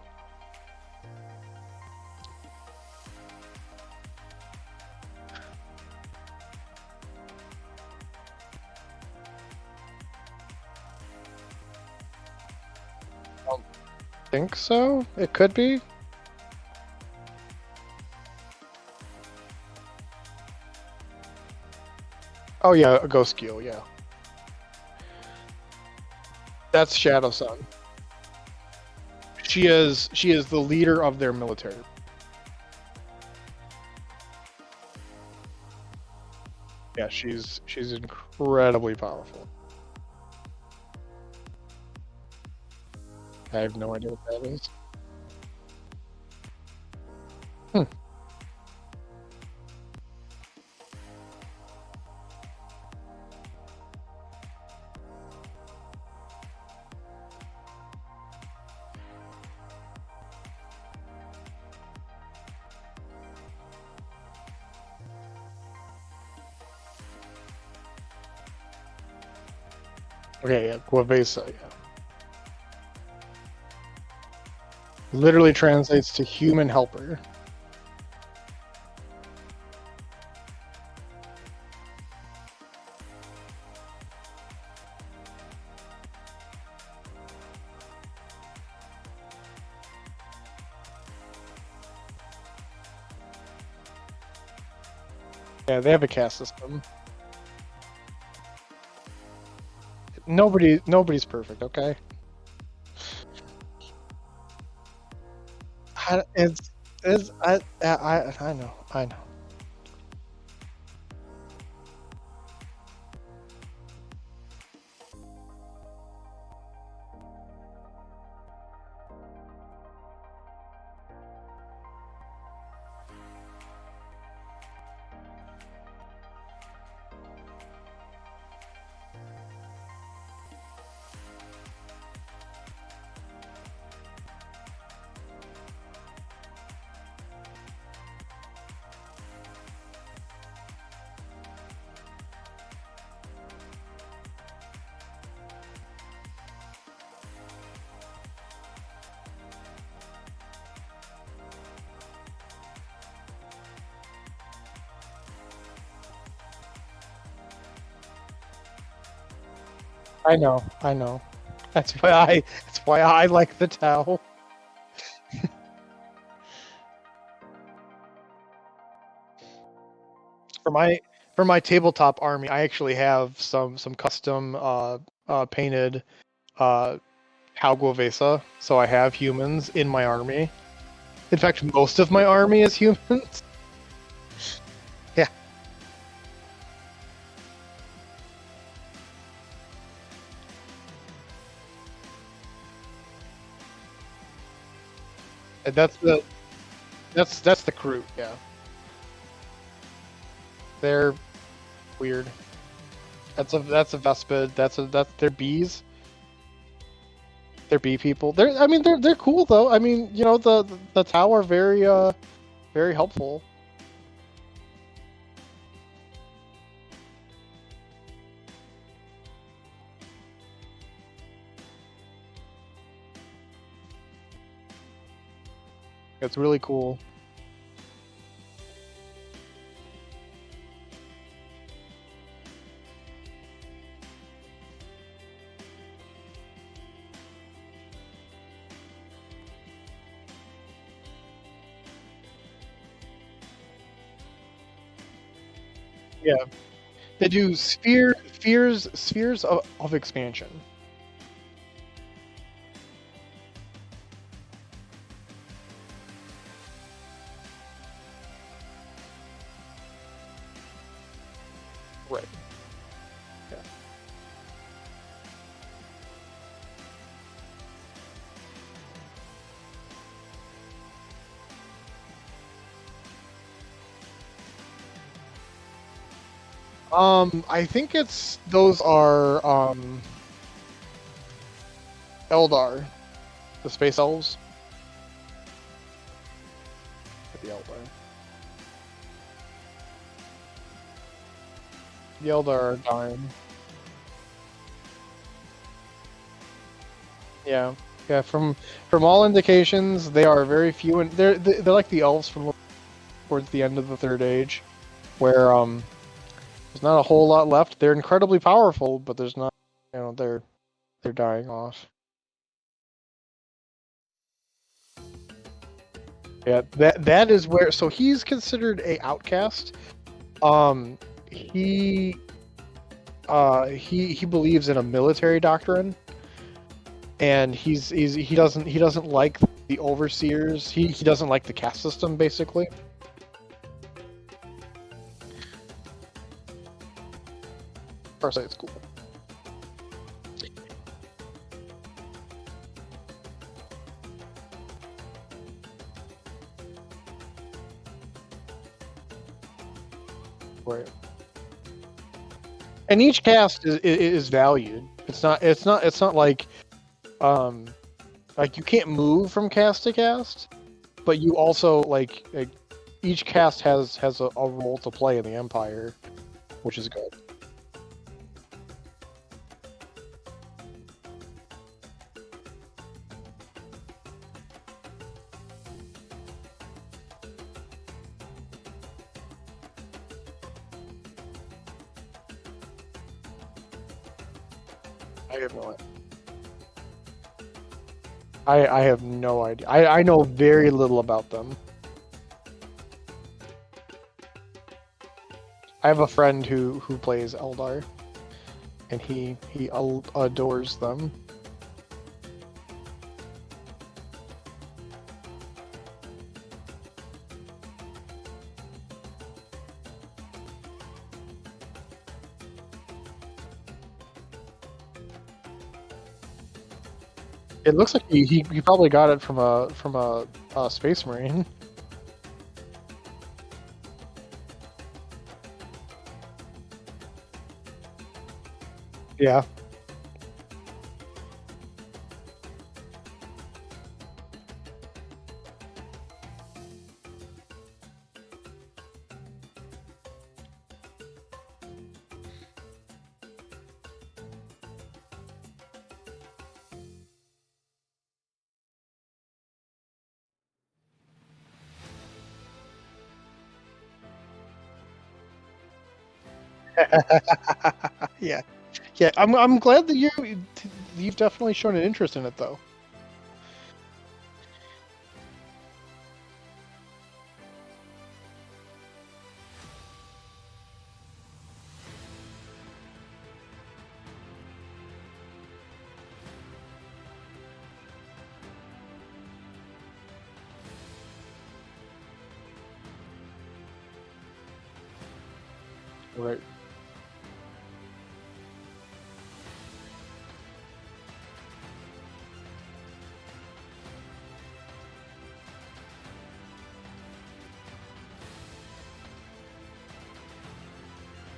Think so? It could be. Oh yeah, a ghost skill, yeah. That's Shadow Sun. She is the leader of their military. Yeah, she's incredibly powerful. I have no idea what that is. Okay, yeah, Guavesa, yeah. Literally translates to human helper. Yeah, they have a caste system. Nobody's perfect, okay? I know. I know. That's why I like the Tau. For my tabletop army, I actually have some custom painted Guavesa, so I have humans in my army. In fact, most of my army is humans. Yeah. And that's the crew, yeah. They're weird. That's a Vespid. That's their bees. They're bee people. I mean, they're cool though. I mean, the Tau are very helpful. It's really cool. Yeah, they do spheres of expansion. Right. Yeah. I think those are Eldar, the space elves. The Eldar. The Eldar are dying. Yeah. Yeah, from all indications, they are very few, and they're like the elves from towards the end of the Third Age, where there's not a whole lot left. They're incredibly powerful, but there's not, they're dying off. Yeah, that is where. So he's considered a outcast. Um, he he believes in a military doctrine, and he doesn't like the overseers. He doesn't like the caste system, basically. Farsight's cool. Right. And each cast is valued. It's not like you can't move from cast to cast, but you also like each cast has a role to play in the Empire, which is good. I have no I have no idea. I know very little about them. I have a friend who plays Eldar, and he adores them. It looks like he probably got it from a space marine. Yeah. Yeah. Yeah. I'm glad that you've definitely shown an interest in it though. Right.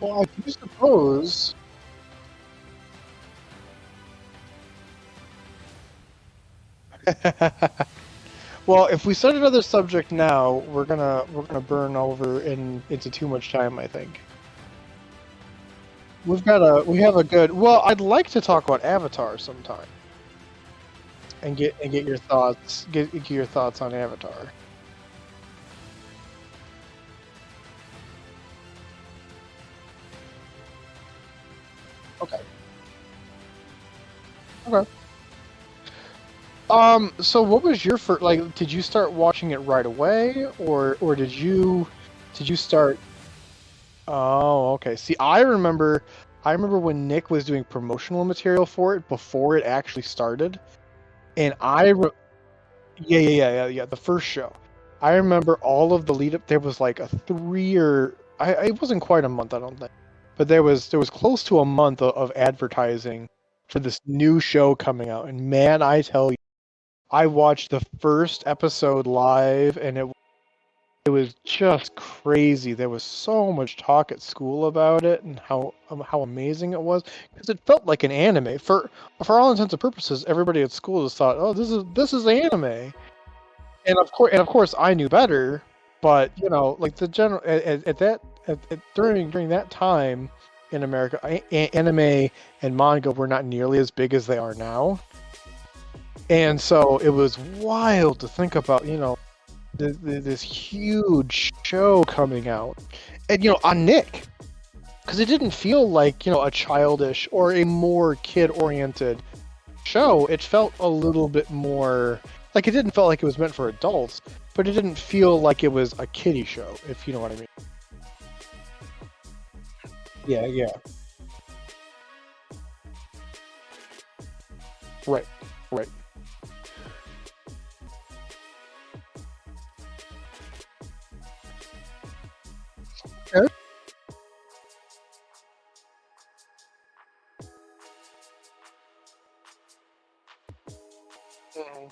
Well, I do suppose Well, if we start another subject now, we're gonna burn over into too much time, I think. We have a good. Well, I'd like to talk about Avatar sometime and get your thoughts get your thoughts on Avatar. Okay. Okay. So what was your first, like, did you start watching it right away, or did you start? Oh, okay. See, I remember when Nick was doing promotional material for it before it actually started, and yeah, the first show. I remember all of the lead up. There was like a 3 or it wasn't quite a month, I don't think, but there was close to a month of advertising for this new show coming out, and man, I tell you, I watched the first episode live, and it was just crazy. There was so much talk at school about it and how amazing it was, because it felt like an anime. For all intents and purposes, everybody at school just thought, "Oh, this is anime." And of course, I knew better. But like the general at that during that time in America, anime and manga were not nearly as big as they are now, and so it was wild to think about, this huge show coming out, and on Nick, because it didn't feel like a childish or a more kid-oriented show. It felt a little bit more like, it didn't feel like it was meant for adults, but it didn't feel like it was a kiddie show, if you know what I mean. Yeah, yeah, right, right. Okay. Mhm.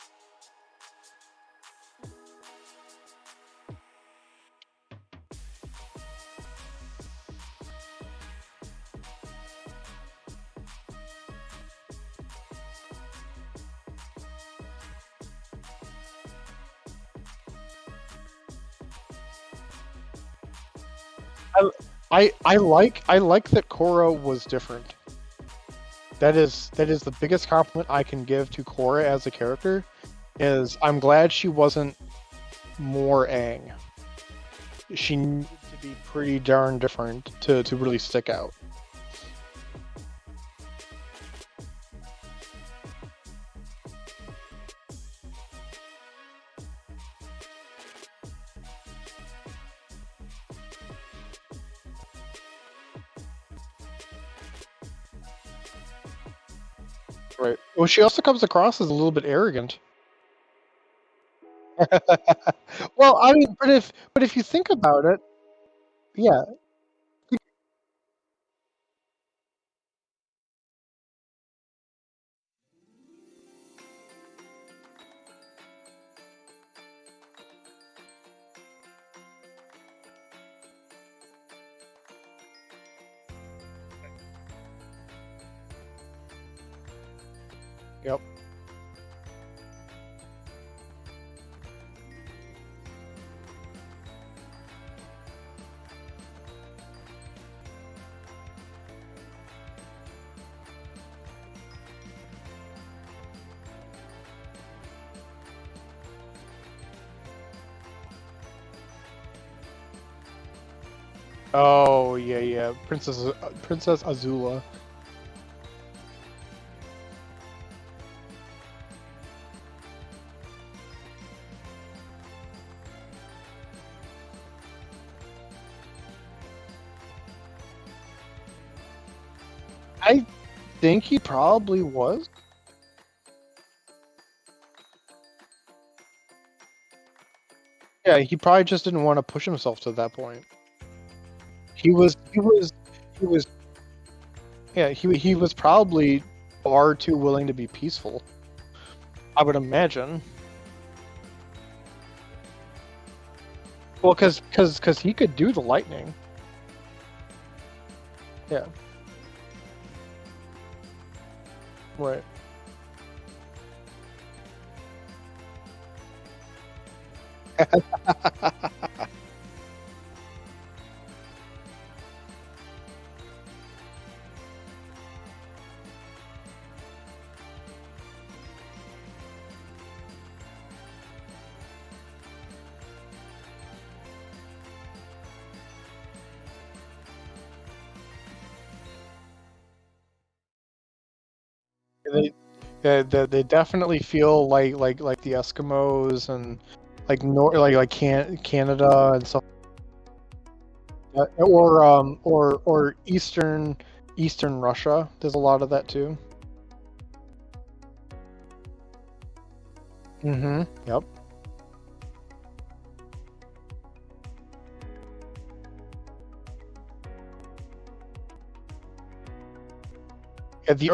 I, I like that Korra was different. That is the biggest compliment I can give to Korra as a character. Is I'm glad she wasn't more Aang. She needed to be pretty darn different to really stick out. Right. Well, she also comes across as a little bit arrogant. Well, I mean, but if you think about it, yeah. Yep. Oh yeah, yeah. Princess Azula. I think he probably was. Yeah, he probably just didn't want to push himself to that point. He was yeah, he was probably far too willing to be peaceful, I would imagine. Well, because he could do the lightning. Yeah, right. They, yeah, they definitely feel like the Eskimos and like Canada and stuff, or Eastern Russia. There's a lot of that too. Mm-hmm. Yep. Yeah, the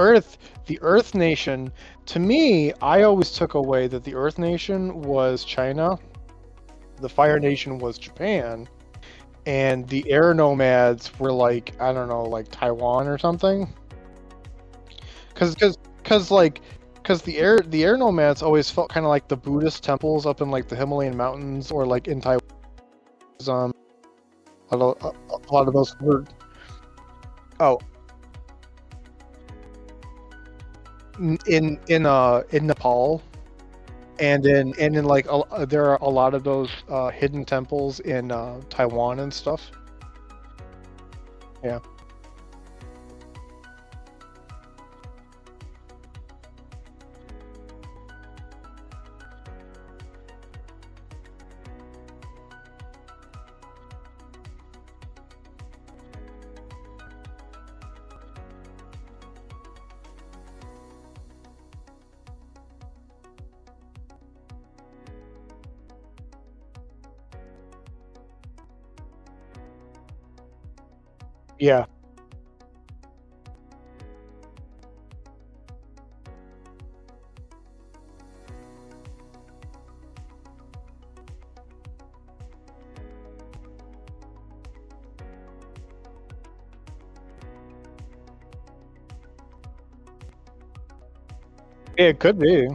Earth Nation. To me, I always took away that the Earth Nation was China, the Fire Nation was Japan, and the Air Nomads were like, I don't know, like Taiwan or something. Because because like because the air nomads always felt kind of like the Buddhist temples up in like the Himalayan mountains or like in Taiwan. Um, a lot of those were oh in Nepal and in like there are a lot of those hidden temples in Taiwan and stuff. Yeah, yeah, yeah, it could be.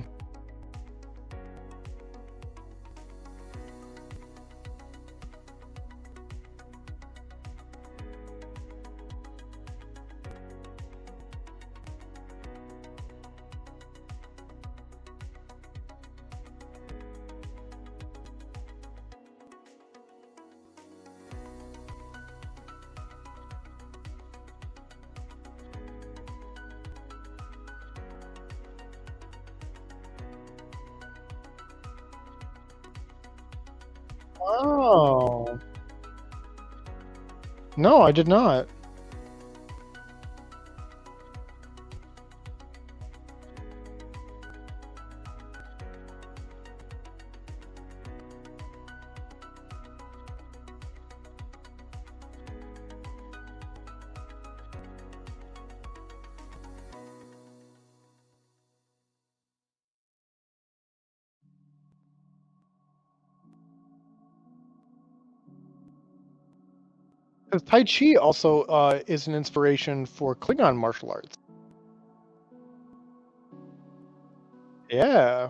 Oh no, I did not. Because Tai Chi also is an inspiration for Klingon martial arts. Yeah,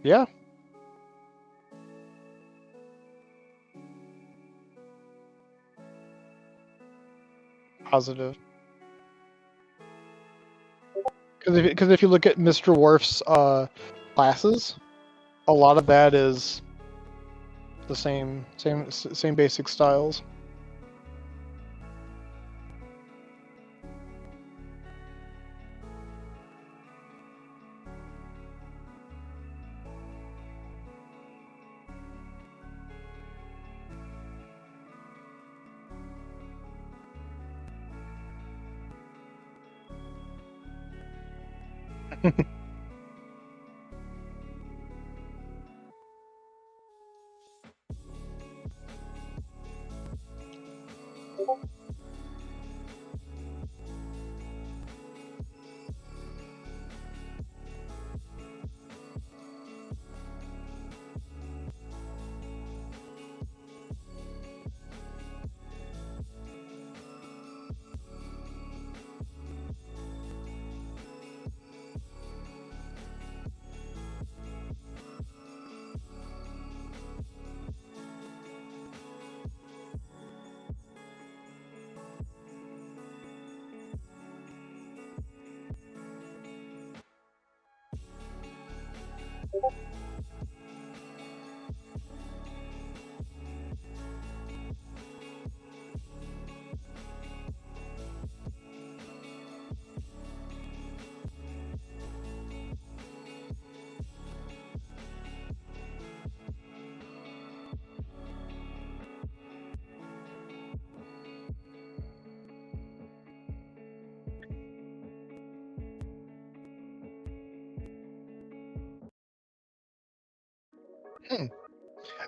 yeah, positive. Because if you look at Mr. Worf's classes, a lot of that is the same basic styles.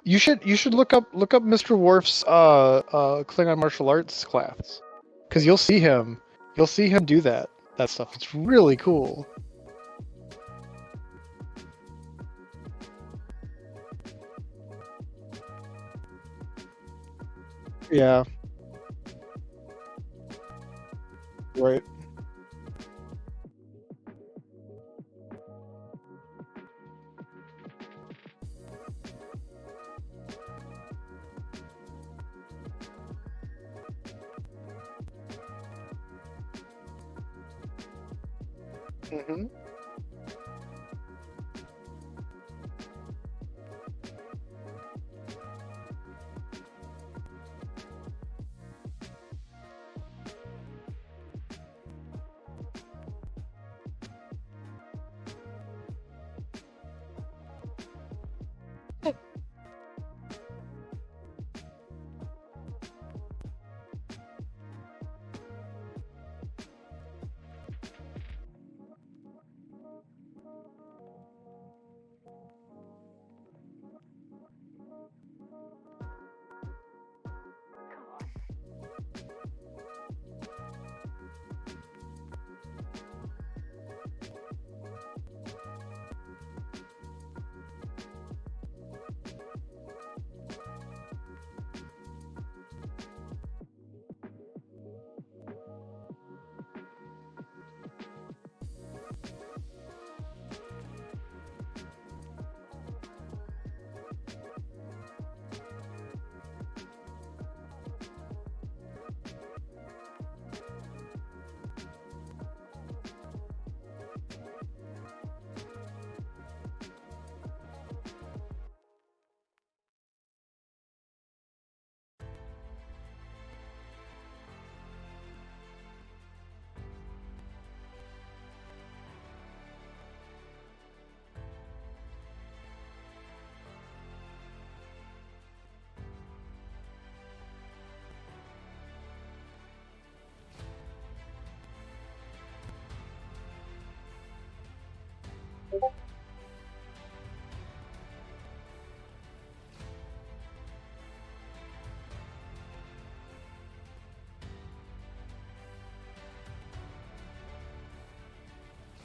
You should look up Mr. Worf's Klingon martial arts class, because you'll see him do that stuff. It's really cool. Yeah, right. Hmm.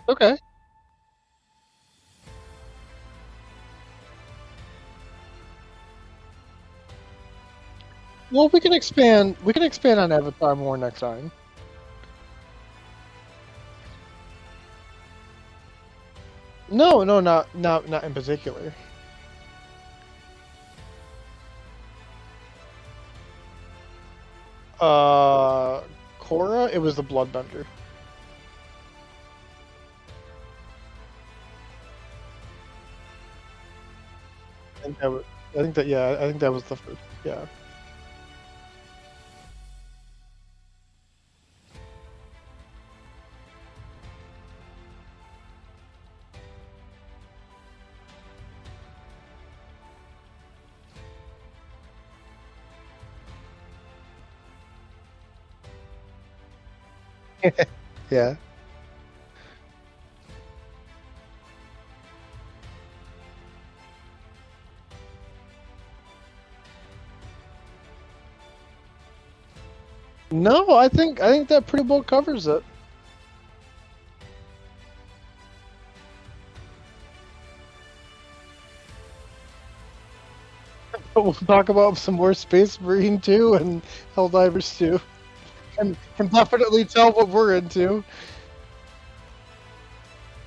Okay. Well, we can expand. We can expand on Avatar more next time. No, no, not in particular. Uh, Korra, it was the Bloodbender. I think that was, I think that yeah, I think that was the first. Yeah. Yeah. No, I think that pretty well covers it. But we'll talk about some more Space Marine 2 and Helldivers 2. And can definitely tell what we're into.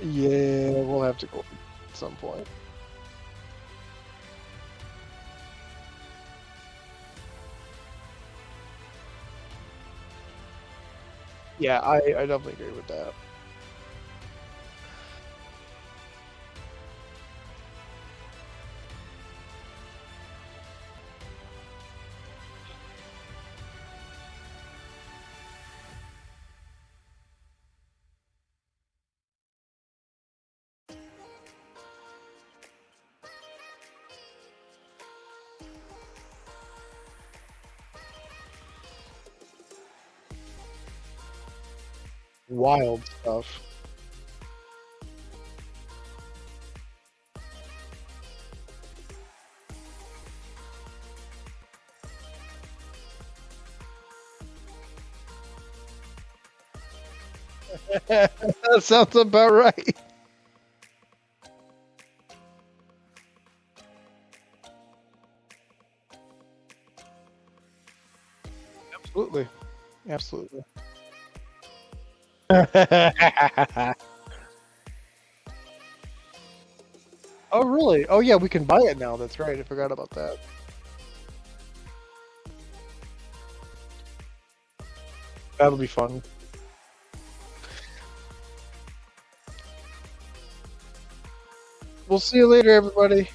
Yeah, we'll have to go at some point. Yeah, I definitely agree with that. Wild stuff. That sounds about right. Absolutely. Absolutely. Oh, really? Oh, yeah, we can buy it now. That's right. I forgot about that. That'll be fun. We'll see you later, everybody.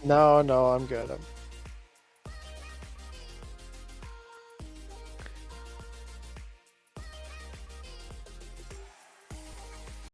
No, no, I'm good.